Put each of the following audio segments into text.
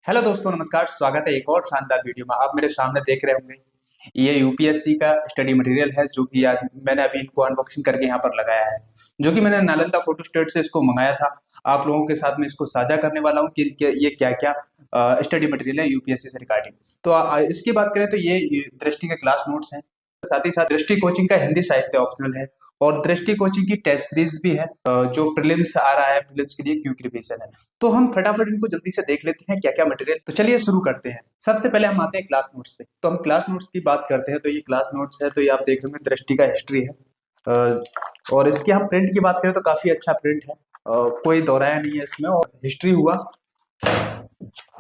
Hello दोस्तों, नमस्कार। स्वागत है एक और शानदार वीडियो में। आप मेरे सामने देख रहे होंगे ये यूपीएससी का स्टडी मटेरियल है, जो कि आज मैंने अभी इनको अनबॉक्सिंग करके यहाँ पर लगाया है, जो कि मैंने नालंदा फोटो स्टेट से इसको मंगाया था। आप लोगों के साथ में इसको साझा करने वाला हूँ कि ये क्या क्या स्टडी मटेरियल है यूपीएससी से रिगार्डिंग। तो इसकी बात करें तो ये दृष्टि के क्लास नोट्स हैं। साथ ही साथ दृष्टि कोचिंग का हिंदी साहित्य ऑप्शनल है, और दृष्टि कोचिंग की टेस्ट सीरीज भी है, जो प्रीलिम्स आ रहा है, प्रीलिम्स के लिए क्विक रिवीजन है। तो हम फटाफट इनको जल्दी से देख लेते हैं क्या क्या मटेरियल। तो चलिए शुरू करते हैं। सबसे पहले हम आते हैं क्लास नोट्स पे। तो हम क्लास नोट्स की बात करते हैं, तो ये क्लास नोट्स है। तो ये आप देख रहे होंगे दृष्टि का हिस्ट्री है, और इसकी हम प्रिंट की बात करें तो काफी अच्छा प्रिंट है, कोई दोहराया नहीं है इसमें। और हिस्ट्री हुआ,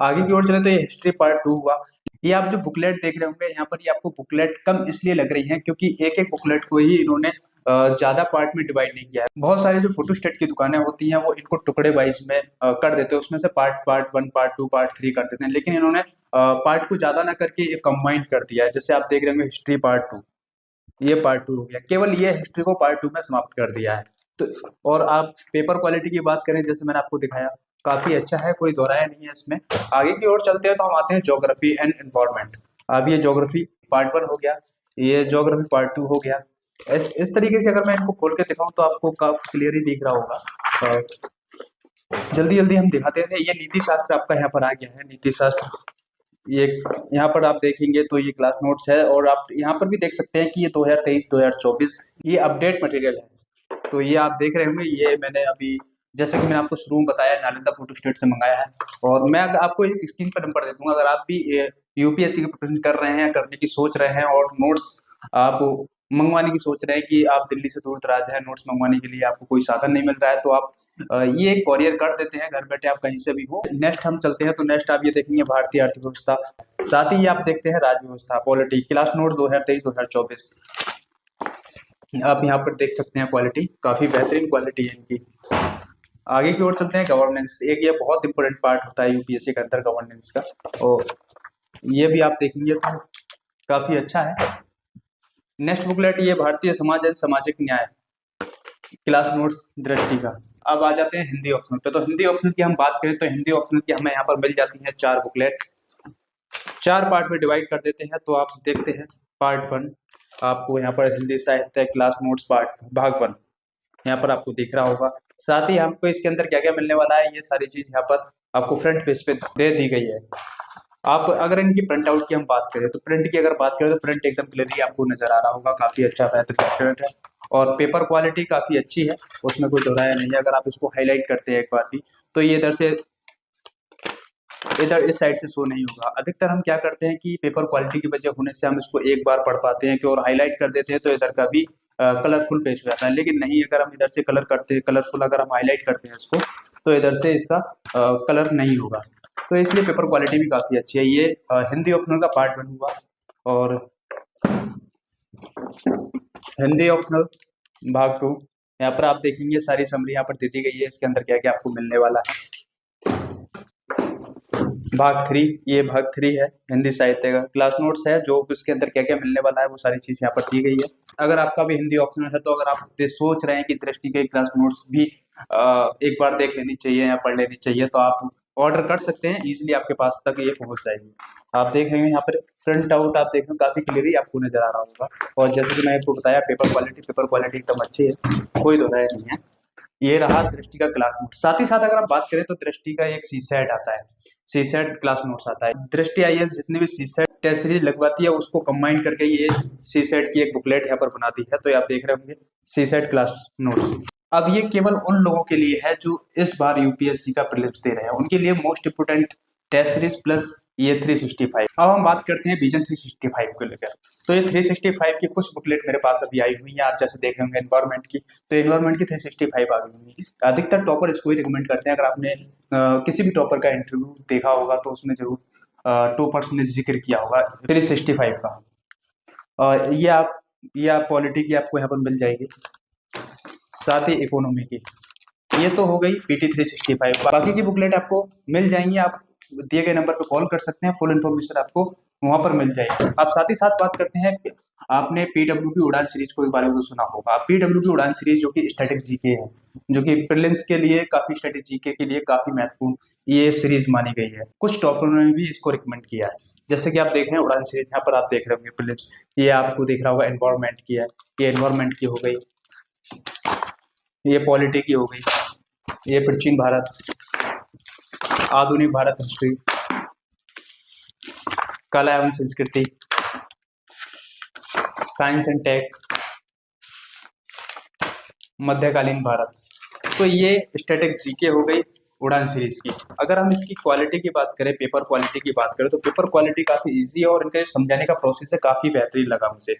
आगे की ओर चले तो ये हिस्ट्री पार्ट 2 हुआ। ये आप जो बुकलेट देख रहे होंगे यहाँ पर, ये आपको बुकलेट कम इसलिए लग रही है क्योंकि एक एक बुकलेट को ही इन्होंने ज्यादा पार्ट में डिवाइड नहीं किया है। बहुत सारे जो फोटोस्टेट की दुकानें होती हैं वो इनको टुकड़े वाइज में कर देते हैं, उसमें से पार्ट 1, पार्ट 2, पार्ट 3 कर देते हैं, लेकिन इन्होंने पार्ट को ज्यादा ना करके ये कंबाइंड कर दिया है। जैसे आप देख रहे होंगे हिस्ट्री पार्ट 2, ये पार्ट 2 हो गया, केवल ये हिस्ट्री को पार्ट 2 में समाप्त कर दिया है। तो और आप पेपर क्वालिटी की बात करें, जैसे मैंने आपको दिखाया, काफी अच्छा है, कोई दोहराया नहीं है इसमें। आगे की ओर चलते हैं तो हम आते हैं ज्योग्राफी एंड एनवायरनमेंट। अब ये ज्योग्राफी पार्ट 1 हो गया, ये ज्योग्राफी पार्ट 2 हो गया। इस तरीके से अगर मैं इनको खोल के दिखाऊं तो आपको काफी क्लियरली दिख रहा होगा। जल्दी जल्दी हम दिखाते हैं। ये नीति शास्त्र आपका यहाँ पर आ गया है, नीति शास्त्र। ये यहाँ पर आप देखेंगे तो ये क्लास नोट्स है, और आप यहाँ पर भी देख सकते हैं कि ये 2023-2024 ये अपडेट मटेरियल है। तो ये आप देख रहे होंगे, ये मैंने अभी, जैसे कि मैंने आपको शुरू में बताया, नालंदा फोटो स्टेट से मंगाया है। और मैं अगर आपको एक स्क्रीन पर नंबर दे दूंगा, अगर आप भी यूपीएससी की प्रिपरेशन कर रहे हैं, करने की सोच रहे हैं, और नोट्स आप मंगवाने की सोच रहे हैं कि आप दिल्ली से दूर दराज हैं, नोट्स मंगवाने के लिए आपको कोई साधन नहीं मिल रहा है, तो आप ये कोरियर कर देते हैं घर बैठे, आप कहीं से भी हो। नेक्स्ट हम चलते हैं, तो नेक्स्ट आप ये देखेंगे भारतीय अर्थव्यवस्था। साथ ही ये आप देखते हैं राज्य व्यवस्था, पॉलिटी, क्लास नोट 2023-2024। आप यहाँ पर देख सकते हैं क्वालिटी, काफी बेहतरीन क्वालिटी है इनकी। आगे की ओर चलते हैं गवर्नेंस। एक ये बहुत इंपॉर्टेंट पार्ट होता है यूपीएससी के अंदर, गवर्नेंस का, और ये भी आप देखेंगे तो काफी अच्छा है। नेक्स्ट बुकलेट ये भारतीय समाज एंड सामाजिक न्याय, क्लास नोट्स दृष्टि का। अब आ जाते हैं हिंदी ऑप्शनल पे। तो हिंदी ऑप्शनल की हम बात करें तो हिंदी ऑप्शनल की हमें यहाँ पर मिल जाती है 4 बुकलेट, 4 पार्ट में डिवाइड कर देते हैं। तो आप देखते हैं पार्ट 1 आपको यहाँ पर हिंदी साहित्य क्लास नोट्स पार्ट भाग 1 यहाँ पर आपको दिख रहा होगा। साथ ही आपको इसके अंदर क्या क्या मिलने वाला है, ये सारी चीज यहाँ पर आपको फ्रंट पेज पे दे दी गई है। आप अगर इनकी प्रिंट आउट की हम बात करें, तो प्रिंट की अगर बात करें तो प्रिंट एकदम क्लियरली आपको नजर आ रहा होगा, काफी अच्छा बेहतरीन प्रिंट है, और पेपर क्वालिटी काफी अच्छी है, उसमें कोई दोहराया नहीं है। अगर आप इसको हाईलाइट करते हैं एक बार भी, तो ये इधर इस साइड से शो नहीं होगा। अधिकतर हम क्या करते हैं कि पेपर क्वालिटी की वजह होने से हम इसको एक बार पढ़ पाते हैं कि, और हाईलाइट कर देते हैं तो इधर का भी कलरफुल पेज हो जाता है। लेकिन नहीं, अगर हम इधर से कलर करते हैं, कलरफुल अगर हम हाईलाइट करते हैं इसको, तो इधर से इसका कलर नहीं होगा। तो इसलिए पेपर क्वालिटी भी काफी अच्छी है। ये हिंदी ऑप्शनल का पार्ट 1 हुआ। और हिंदी ऑप्शनल भाग 2, यहाँ पर आप देखेंगे सारी समरी यहाँ पर दे दी गई है, इसके अंदर क्या क्या आपको मिलने वाला है। भाग 3, ये भाग 3 है, हिंदी साहित्य का क्लास नोट्स है, जो इसके अंदर क्या क्या मिलने वाला है वो सारी चीज यहाँ पर दी गई है। अगर आपका भी हिंदी ऑप्शनल है, तो अगर आप सोच रहे हैं कि दृष्टि के क्लास नोट्स भी एक बार देख लेनी चाहिए या पढ़ लेनी चाहिए, तो आप ऑर्डर कर सकते हैं, इजीली आपके पास तक ये पहुंच जाएगी। आप देख रहे हैं यहाँ पर प्रिंट आउट, आप देख रहे हैं काफी क्लियरली आपको नजर आ रहा होगा। और जैसे कि मैं आपको बताया, पेपर क्वालिटी एकदम अच्छी है, कोई दोहराया नहीं है। ये रहा दृष्टि का क्लास नोट। साथ ही साथ अगर आप बात करें तो दृष्टि का एक सीसेट आता है, सीसेट क्लास नोट्स आता है। दृष्टि आईएएस जितने भी सीसेट टेस्ट सीरीज लगवाती है, उसको कंबाइन करके ये सीसेट की एक बुकलेट यहाँ पर बनाती है। तो ये आप देख रहे होंगे सीसेट क्लास नोट्स। अब ये केवल उन लोगों के लिए है जो इस बार यूपीएससी का प्रीलिम्स दे रहे हैं, उनके लिए most important test series plus ये 365। अब हम बात करते हैं विजन 365 को लेकर। तो ये 365 की कुछ बुकलेट मेरे पास अभी आई हुई है। आप जैसे देख रहे होंगे एनवायरमेंट की, तो एनवायरमेंट की 365 आ गई होंगी। अधिकतर टॉपर इसको ही रिकमेंड करते हैं। अगर आपने किसी भी टॉपर का इंटरव्यू देखा होगा, तो उसमें जरूर टॉपर्स ने जिक्र किया होगा 365 का। ये आप पॉलिटी की आपको यहाँ पर मिल जाएगी, साथ ही इकोनॉमी की। ये तो हो गई पीटी 365। बाकी की बुकलेट आपको मिल जाएंगी, आप दिए गए नंबर पर कॉल कर सकते हैं, फुल इन्फॉर्मेशन आपको वहां पर मिल जाएगी। आप साथ ही साथ बात करते हैं आपने पीडब्ल्यू की उड़ान सीरीज को के बारे में तो सुना होगा। पीडब्ल्यू की उड़ान सीरीज जो कि स्टैटिक जीके है, जो कि प्रीलिम्स के लिए काफी, स्टैटिक जीके के लिए काफी महत्वपूर्ण ये सीरीज मानी गई है। कुछ टॉपरों ने भी इसको रिकमेंड किया है। जैसे कि आप देख रहे हैं उड़ान सीरीज, यहाँ पर आप देख रहे होंगे प्रीलिम्स, ये आपको दिख रहा होगा एनवायरमेंट की है, ये एनवायरमेंट की हो गई, ये पॉलिटी की हो गई, ये प्राचीन भारत, आधुनिक भारत हिस्ट्री, कला एवं संस्कृति, साइंस एंड टेक, मध्यकालीन भारत। तो ये स्टैटिक जीके हो गई उड़ान सीरीज की। अगर हम इसकी क्वालिटी की बात करें, पेपर क्वालिटी की बात करें, तो पेपर क्वालिटी काफ़ी इजी है और इनका जो समझाने का प्रोसेस है काफ़ी बेहतरीन लगा मुझे।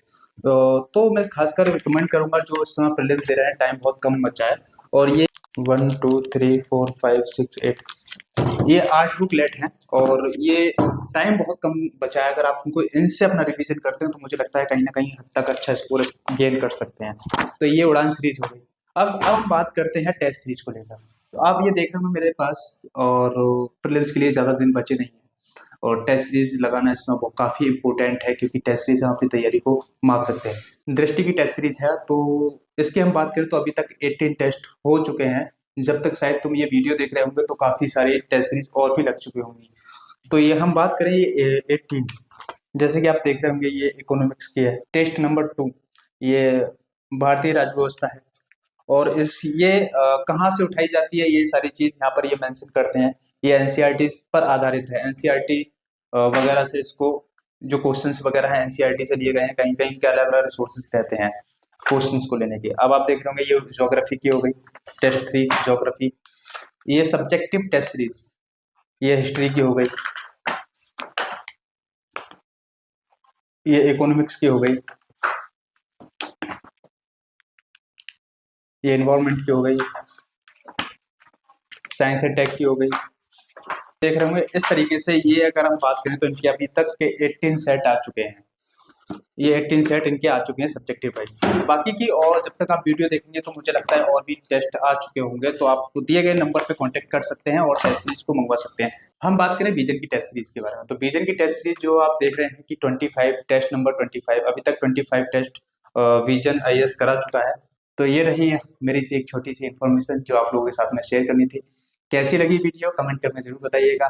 तो मैं खासकर रिकमेंड करूंगा जो इस समय प्रीलिम्स दे रहे हैं, टाइम बहुत कम बचा है और ये 1 2 3 4 5 6 8 ये 8 बुकलेट हैं और ये टाइम बहुत कम बचा है। अगर आप उनको इनसे अपना रिवीजन करते हैं तो मुझे लगता है कहीं ना कहीं हद तक अच्छा स्कोर गेन कर सकते हैं। तो ये उड़ान सीरीज हो गई। अब बात करते हैं टेस्ट सीरीज को लेकर। तो आप ये देख रहे हो मेरे पास, और प्रीलिम्स के लिए ज़्यादा दिन बचे नहीं हैं और टेस्ट सीरीज लगाना इसमें वो काफ़ी इंपॉर्टेंट है, क्योंकि टेस्ट सीरीज हम अपनी तैयारी को माप सकते हैं। दृष्टि की टेस्ट सीरीज है, तो इसकी हम बात करें तो अभी तक 18 टेस्ट हो चुके हैं। जब तक शायद तुम ये वीडियो देख रहे होंगे तो काफ़ी सारी टेस्ट सीरीज और भी लग चुकी होंगी। तो ये हम बात करें ये 18, जैसे कि आप देख रहे होंगे ये इकोनॉमिक्स की है, टेस्ट नंबर 2 ये भारतीय राज्य व्यवस्था है। और इस ये कहाँ से उठाई जाती है, ये सारी चीज़ यहाँ पर ये मेंशन करते हैं। ये एनसीईआरटी पर आधारित है, एनसीईआरटी वगैरह से इसको जो क्वेश्चंस वगैरह हैं एनसीईआरटी से लिए गए हैं। कहीं कहीं के अलग अलग रिसोर्सेज रहते हैं क्वेश्चंस को लेने के। अब आप देख रहे होंगे ये ज्योग्राफी की हो गई, टेस्ट 3 ज्योग्राफी, ये सब्जेक्टिव टेस्ट सीरीज, ये हिस्ट्री की हो गई, ये इकोनॉमिक्स की हो गई, ये एनवायरमेंट की हो गई, साइंस एंड टेक की हो गई। देख रहे होंगे इस तरीके से ये अगर हम बात करें तो इनके अभी तक के 18 सेट आ चुके हैं। ये 18 सेट इनके आ चुके हैं सब्जेक्टिव वाइज। बाकी की और जब तक आप वीडियो देखेंगे तो मुझे लगता है और भी टेस्ट आ चुके होंगे, तो आप दिए गए नंबर पे कांटेक्ट कर सकते हैं और टेस्ट सीरीज को मंगवा सकते हैं। हम बात करें विजन की टेस्ट सीरीज के बारे में, तो विजन की टेस्ट सीरीज जो आप देख रहे हैं कि 25 टेस्ट नंबर 25, अभी तक 25 टेस्ट विजन आईएएस करा चुका है। तो ये रही है मेरी सी एक छोटी सी इन्फॉर्मेशन जो आप लोगों के साथ में शेयर करनी थी। कैसी लगी वीडियो कमेंट करके जरूर बताइएगा।